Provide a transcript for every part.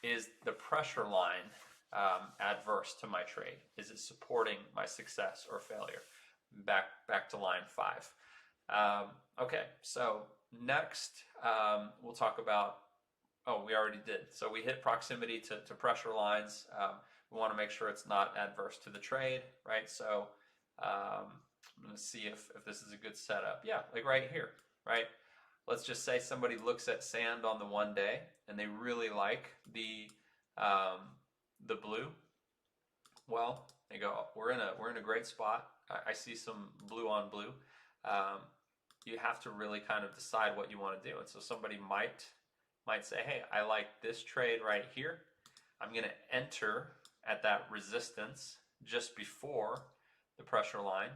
is the pressure line adverse to my trade? Is it supporting my success or failure? Back to line 5. Okay, so next we'll talk about, oh, we already did. So we hit proximity to pressure lines. We want to make sure it's not adverse to the trade, right? So I'm going to see if this is a good setup. Yeah, like right here, right? Let's just say somebody looks at sand on the 1 day and they really like um, the blue. Well, they go, we're in a great spot. I see some blue on blue. Um, you have to really kind of decide what you want to do. And so somebody might say, hey, I like this trade right here. I'm going to enter at that resistance just before the pressure line.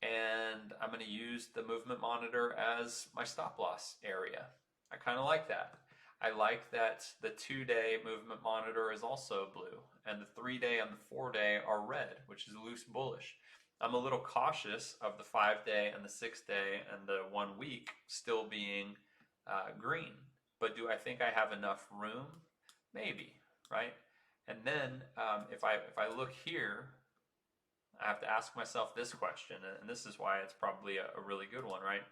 And I'm going to use the movement monitor as my stop loss area. I kind of like that. I like that the 2-day movement monitor is also blue, and the 3-day and the 4-day are red, which is loose bullish. I'm a little cautious of the 5-day and the 6-day and the 1 week still being green. But do I think I have enough room? Maybe, right? And then if I look here, I have to ask myself this question, and this is why it's probably a really good one, right?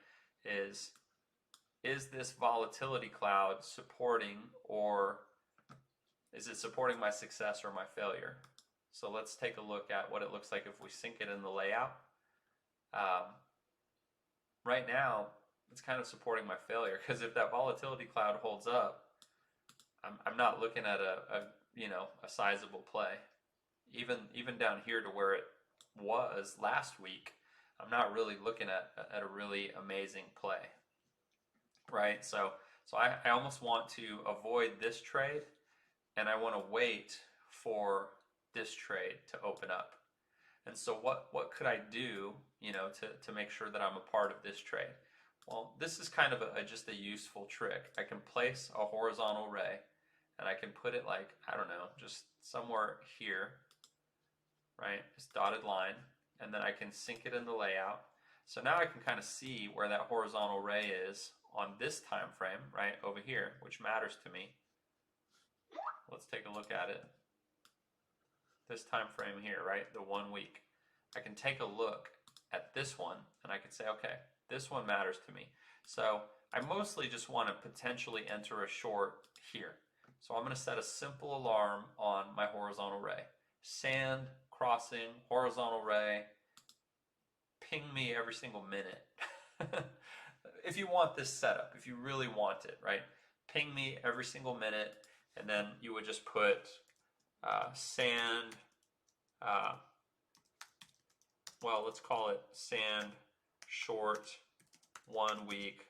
Is this volatility cloud supporting, or is it supporting my success or my failure? So let's take a look at what it looks like if we sync it in the layout. Right now, it's kind of supporting my failure, because if that volatility cloud holds up, I'm not looking at a sizable play. Even down here to where it was last week, I'm not really looking at a really amazing play, right? So I almost want to avoid this trade, and I want to wait for this trade to open up. And so what could I do, to make sure that I'm a part of this trade? Well, this is kind of just a useful trick. I can place a horizontal ray, and I can put it like, I don't know, just somewhere here, right? This dotted line, and then I can sync it in the layout. So now I can kind of see where that horizontal ray is on this time frame, right, over here, which matters to me. Let's take a look at it. This time frame here, right, the 1 week. I can take a look at this one, and I can say, okay, this one matters to me. So I mostly just want to potentially enter a short here. So I'm going to set a simple alarm on my horizontal ray. Sand, crossing, horizontal ray, ping me every single minute. If you want this setup, if you really want it, right? Ping me every single minute, and then you would just put sand, well, let's call it sand short 1 week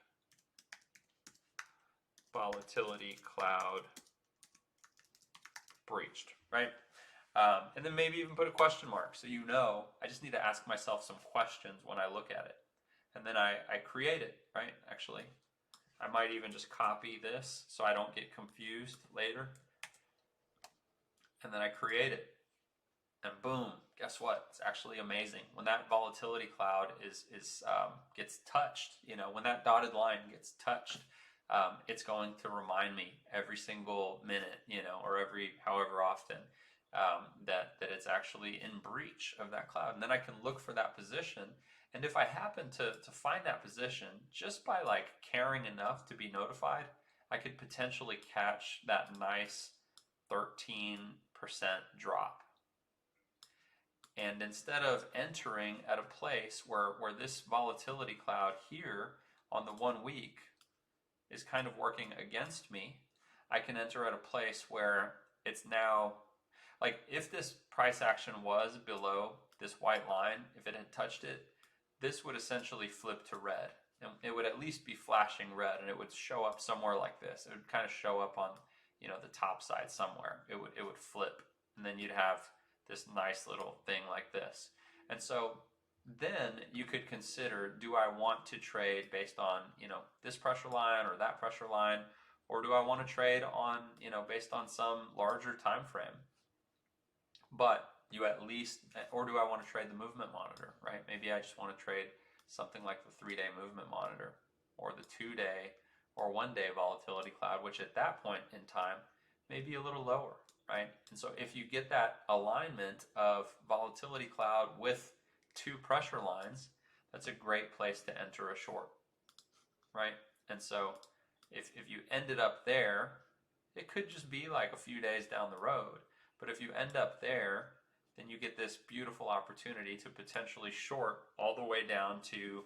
volatility cloud breached, right? And then maybe even put a question mark, so I just need to ask myself some questions when I look at it. And then I create it, right? Actually, I might even just copy this so I don't get confused later. And then I create it. And boom, guess what? It's actually amazing. When that volatility cloud gets touched, when that dotted line gets touched, it's going to remind me every single minute, or every however often, that it's actually in breach of that cloud. And then I can look for that position. And if I happen to find that position just by like caring enough to be notified, I could potentially catch that nice 13% drop. And instead of entering at a place where this volatility cloud here on the 1 week is kind of working against me, I can enter at a place where it's now, like if this price action was below this white line, if it had touched it, this would essentially flip to red. And it would at least be flashing red, and it would show up somewhere like this. It would kind of show up on, the top side somewhere. It would flip, and then you'd have this nice little thing like this. And so then you could consider, do I want to trade based on, this pressure line or that pressure line, or do I want to trade on, based on some larger time frame? But you at least, or do I want to trade the movement monitor, right? Maybe I just want to trade something like the 3-day movement monitor, or the 2-day or 1-day volatility cloud, which at that point in time maybe a little lower, right? And so if you get that alignment of volatility cloud with two pressure lines, that's a great place to enter a short, right? And so if you ended up there, it could just be like a few days down the road. But if you end up there, then you get this beautiful opportunity to potentially short all the way down to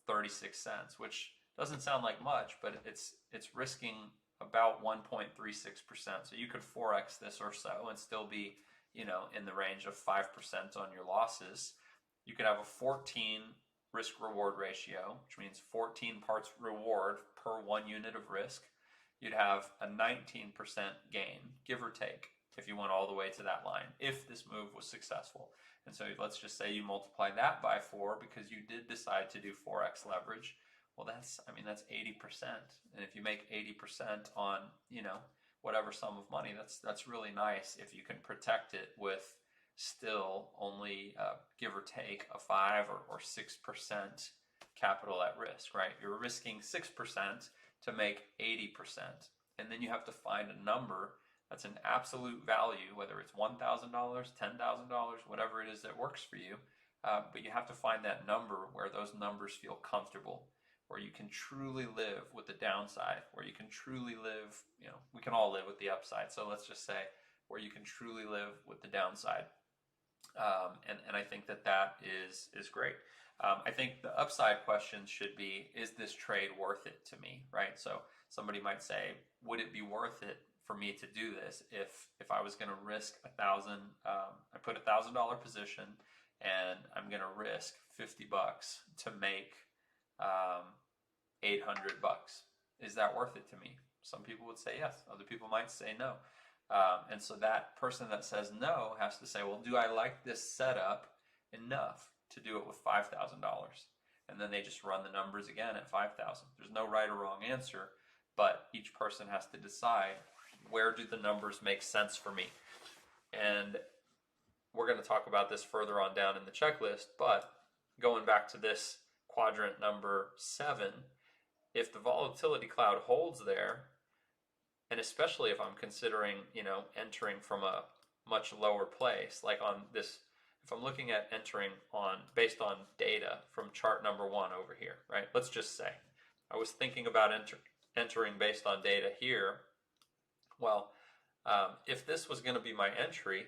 36 cents, which doesn't sound like much, but it's risking about 1.36%. So you could forex this or so and still be, in the range of 5% on your losses. You could have a 14 risk reward ratio, which means 14 parts reward per 1 unit of risk. You'd have a 19% gain, give or take, if you went all the way to that line, if this move was successful. And so let's just say you multiply that by 4 because you did decide to do Forex leverage. Well, that's 80%. And if you make 80% on, whatever sum of money, that's really nice if you can protect it with still only, give or take, a 5 or 6% capital at risk, right? You're risking 6% to make 80%. And then you have to find a number that's an absolute value, whether it's $1,000, $10,000, whatever it is that works for you. But you have to find that number where those numbers feel comfortable, where you can truly live with the downside, where you can truly live, we can all live with the upside. So let's just say where you can truly live with the downside. And I think that is great. I think the upside question should be, is this trade worth it to me, right? So somebody might say, would it be worth it for me to do this if I was going to risk $1,000, I put $1,000 position and I'm going to risk $50 to make $800. Is that worth it to me? Some people would say yes. Other people might say no. And so that person that says no has to say, well, do I like this setup enough to do it with $5,000? And then they just run the numbers again at 5,000. There's no right or wrong answer, but each person has to decide, where do the numbers make sense for me? And we're going to talk about this further on down in the checklist, but going back to this quadrant number 7, if the volatility cloud holds there, and especially if I'm considering, entering from a much lower place, like on this, if I'm looking at entering based on data from chart number 1 over here, right? Let's just say I was thinking about entering based on data here. Well, if this was going to be my entry,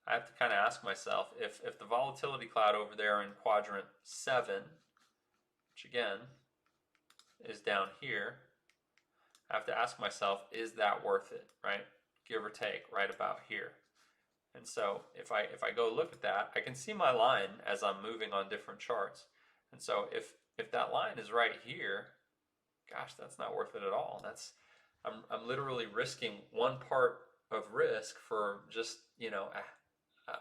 I have to kind of ask myself, if the volatility cloud over there in quadrant 7, which again is down here, I have to ask myself, is that worth it, right? Give or take, right about here. And so if I go look at that, I can see my line as I'm moving on different charts. And so if that line is right here, gosh, that's not worth it at all. I'm literally risking 1 part of risk for just,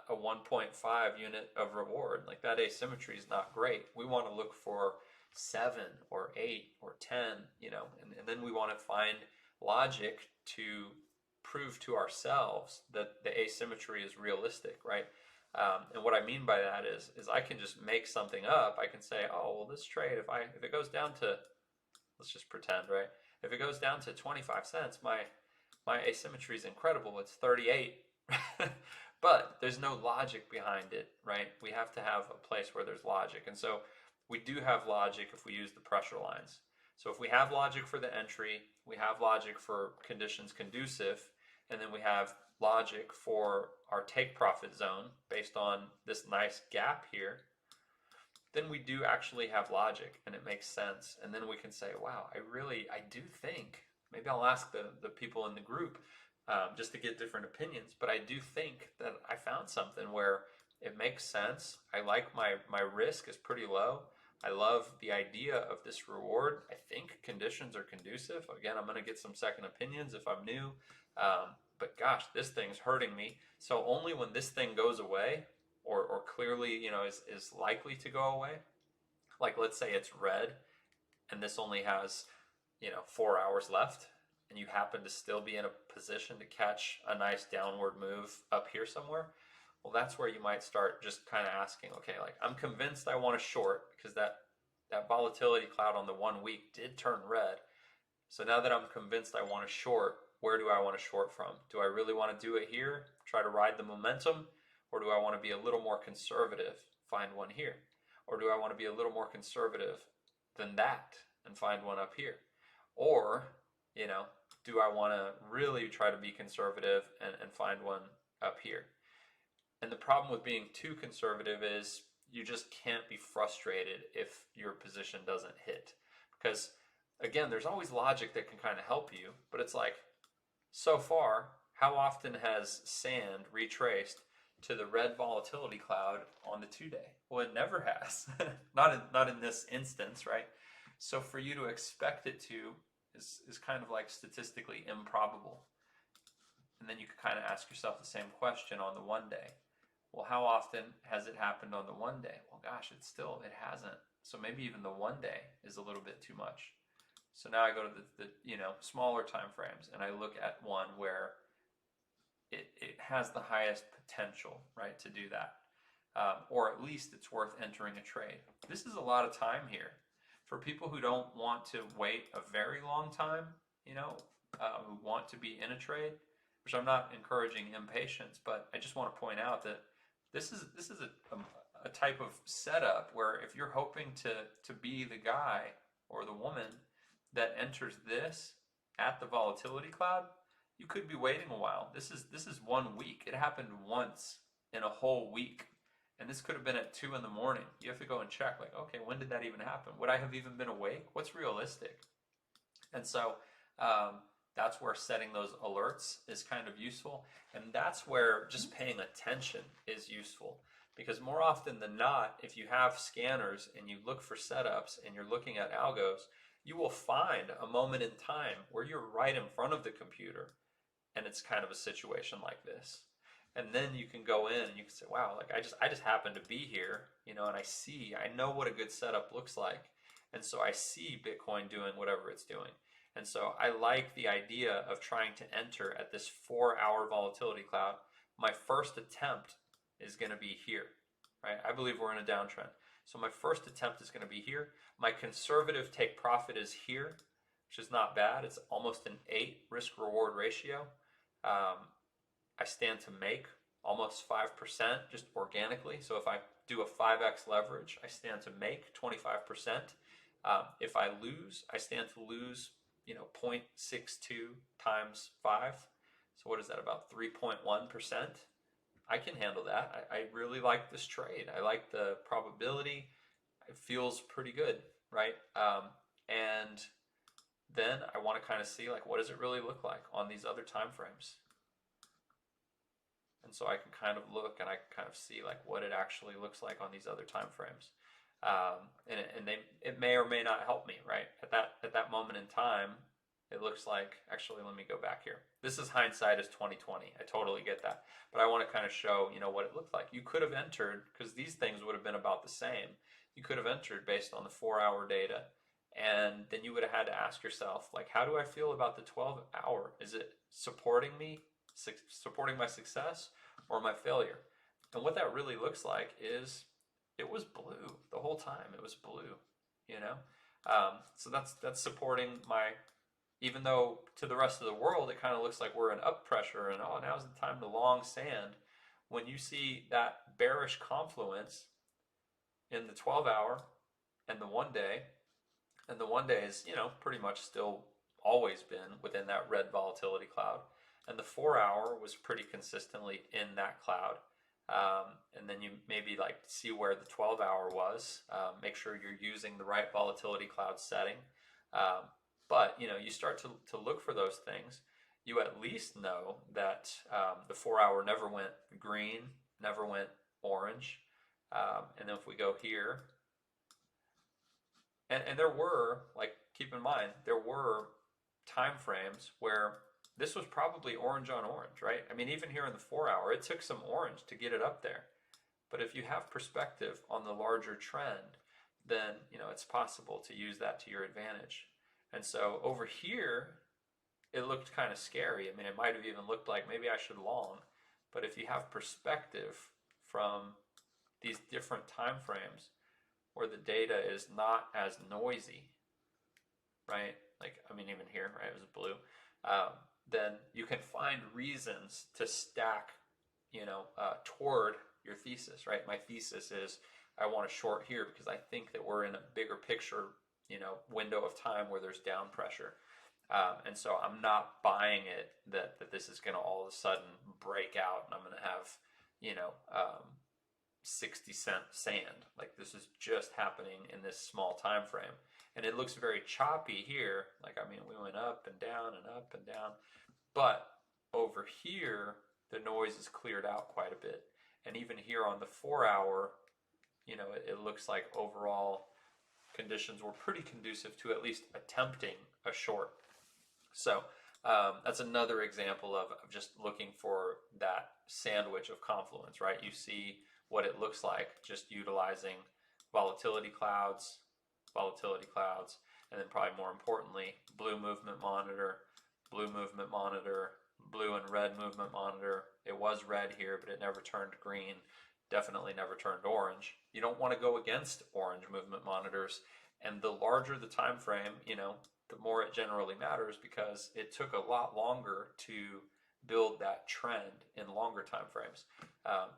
a 1.5 unit of reward. Like, that asymmetry is not great. We want to look for 7 or 8 or 10, and then we want to find logic to prove to ourselves that the asymmetry is realistic, right? And what I mean by that is I can just make something up. I can say, oh, well, this trade, if it goes down to, let's just pretend, right? If it goes down to 25 cents, my asymmetry is incredible. It's 38. But there's no logic behind it, right? We have to have a place where there's logic. And so we do have logic if we use the pressure lines. So if we have logic for the entry, we have logic for conditions conducive, and then we have logic for our take profit zone based on this nice gap here, then we do actually have logic and it makes sense. And then we can say, wow, I do think, maybe I'll ask the people in the group just to get different opinions, but I do think that I found something where it makes sense. I like my risk is pretty low. I love the idea of this reward. I think conditions are conducive. Again, I'm going to get some second opinions if I'm new. But gosh, this thing's hurting me. So only when this thing goes away, or clearly, is likely to go away, like let's say it's red and this only has, 4 hours left, and you happen to still be in a position to catch a nice downward move up here somewhere, well, that's where you might start just kind of asking, okay, like, I'm convinced I want to short because that volatility cloud on the 1 week did turn red. So now that I'm convinced I want to short, where do I want to short from? Do I really want to do it here, try to ride the momentum, or do I want to be a little more conservative, find one here? Or do I want to be a little more conservative than that and find one up here? Or, do I want to really try to be conservative and find one up here? And the problem with being too conservative is you just can't be frustrated if your position doesn't hit. Because, again, there's always logic that can kind of help you, but it's like, so far, how often has sand retraced to the red volatility cloud on the 2-day? Well, it never has. not in this instance, right? So for you to expect it to is kind of like statistically improbable. And then you could kind of ask yourself the same question on the 1-day. Well, how often has it happened on the 1-day? Well, gosh, it hasn't. So maybe even the 1-day is a little bit too much. So now I go to the smaller time frames and I look at one where it has the highest potential, right, to do that. Or at least it's worth entering a trade. This is a lot of time here. For people who don't want to wait a very long time, who want to be in a trade, which I'm not encouraging impatience, but I just want to point out that this is a type of setup where if you're hoping to be the guy or the woman that enters this at the volatility cloud, you could be waiting a while. This is 1 week. It happened once in a whole week. And this could have been at 2 in the morning. You have to go and check, like, okay, when did that even happen? Would I have even been awake? What's realistic? And so that's where setting those alerts is kind of useful. And that's where just paying attention is useful. Because more often than not, if you have scanners and you look for setups and you're looking at algos, you will find a moment in time where you're right in front of the computer and it's kind of a situation like this. And then you can go in and you can say, wow, like I just happen to be here, and I know what a good setup looks like. And so I see Bitcoin doing whatever it's doing. And so I like the idea of trying to enter at this 4-hour volatility cloud. My first attempt is going to be here, right? I believe we're in a downtrend. So my first attempt is going to be here. My conservative take profit is here, which is not bad. It's almost an 8 risk reward ratio. I stand to make almost 5% just organically. So if I do a 5x leverage, I stand to make 25%. If I lose, I stand to lose, 0.62 times 5. So what is that, about 3.1%? I can handle that. I really like this trade. I like the probability. It feels pretty good, right? And then I want to kind of see, like, what does it really look like on these other time frames? And so I can kind of look and I can kind of see, like, what it actually looks like on these other time frames. It may or may not help me, right? At that moment in time, it looks like, actually, let me go back here. This is hindsight is 2020. I totally get that. But I want to kind of show, what it looked like. You could have entered, because these things would have been about the same. You could have entered based on the 4-hour data. And then you would have had to ask yourself, like, how do I feel about the 12-hour? Is it supporting me, supporting my success, or my failure? And what that really looks like is it was blue the whole time. It was blue, So that's supporting my, even though to the rest of the world it kind of looks like we're in up pressure and now's the time to long sand. When you see that bearish confluence in the 12-hour and the 1-day, and the 1-day is, pretty much still always been within that red volatility cloud. And the 4-hour was pretty consistently in that cloud. And then you maybe like see where the 12-hour was. Make sure you're using the right volatility cloud setting. But, you start to look for those things. You at least know that the 4-hour never went green, never went orange. And then if we go here, and there were, like, keep in mind, there were time frames where this was probably orange on orange, right? I mean, even here in the 4-hour, it took some orange to get it up there. But if you have perspective on the larger trend, then, it's possible to use that to your advantage. And so over here, it looked kind of scary. I mean, it might have even looked like maybe I should long. But if you have perspective from these different time frames where the data is not as noisy, right? Like, I mean, even here, right, it was blue. then you can find reasons to stack, toward your thesis, right? My thesis is I want to short here because I think that we're in a bigger picture, window of time where there's down pressure. And so I'm not buying it that this is going to all of a sudden break out and I'm going to have, you know, um, 60-cent sand. Like this is just happening in this small time frame. And it looks very choppy here. Like, I mean, we went up and down and up and down. But over here, the noise is cleared out quite a bit. And even here on the 4 hour, it looks like overall conditions were pretty conducive to at least attempting a short. So that's another example of just looking for that sandwich of confluence, right? You see what it looks like just utilizing volatility clouds, and then probably more importantly, blue movement monitor, blue and red movement monitor. It was red here, but it never turned green. Definitely never turned orange. You don't want to go against orange movement monitors. And the larger the time frame, the more it generally matters because it took a lot longer to build that trend in longer time frames.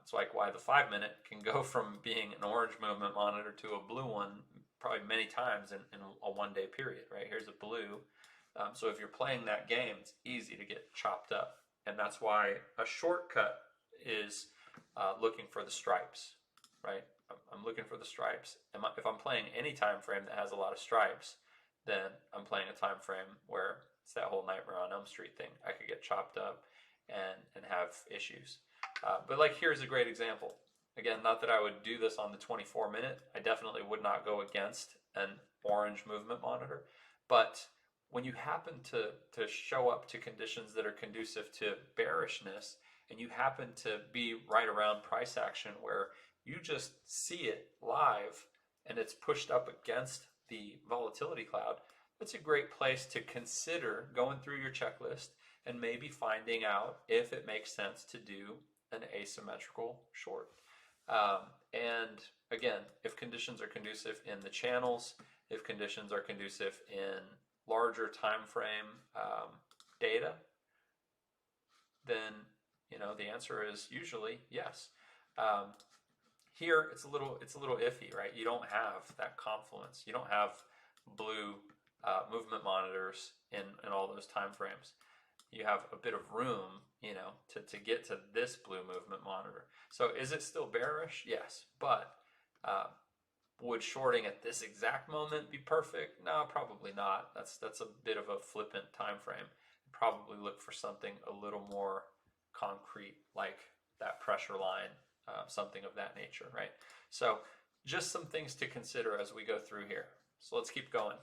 It's like why the 5-minute can go from being an orange movement monitor to a blue one probably many times in a 1-day period, right? Here's a blue. So if you're playing that game, it's easy to get chopped up. And that's why a shortcut is looking for the stripes, right? I'm looking for the stripes. If I'm playing any time frame that has a lot of stripes, then I'm playing a time frame where it's that whole Nightmare on Elm Street thing. I could get chopped up and have issues. But like here's a great example. Again, not that I would do this on the 24-minute. I definitely would not go against an orange movement monitor. But when you happen to show up to conditions that are conducive to bearishness, and you happen to be right around price action where you just see it live and it's pushed up against the volatility cloud, that's a great place to consider going through your checklist and maybe finding out if it makes sense to do an asymmetrical short. And again, if conditions are conducive in the channels, if conditions are conducive in larger time frame data, then the answer is usually yes. Here it's a little iffy, right? You don't have that confluence. You don't have blue movement monitors in all those time frames. You have a bit of room, to get to this blue movement monitor. So is it still bearish? Yes, but would shorting at this exact moment be perfect? No, probably not. That's a bit of a flippant time frame. Probably look for something a little more concrete, like that pressure line, something of that nature, right? So just some things to consider as we go through here. So let's keep going.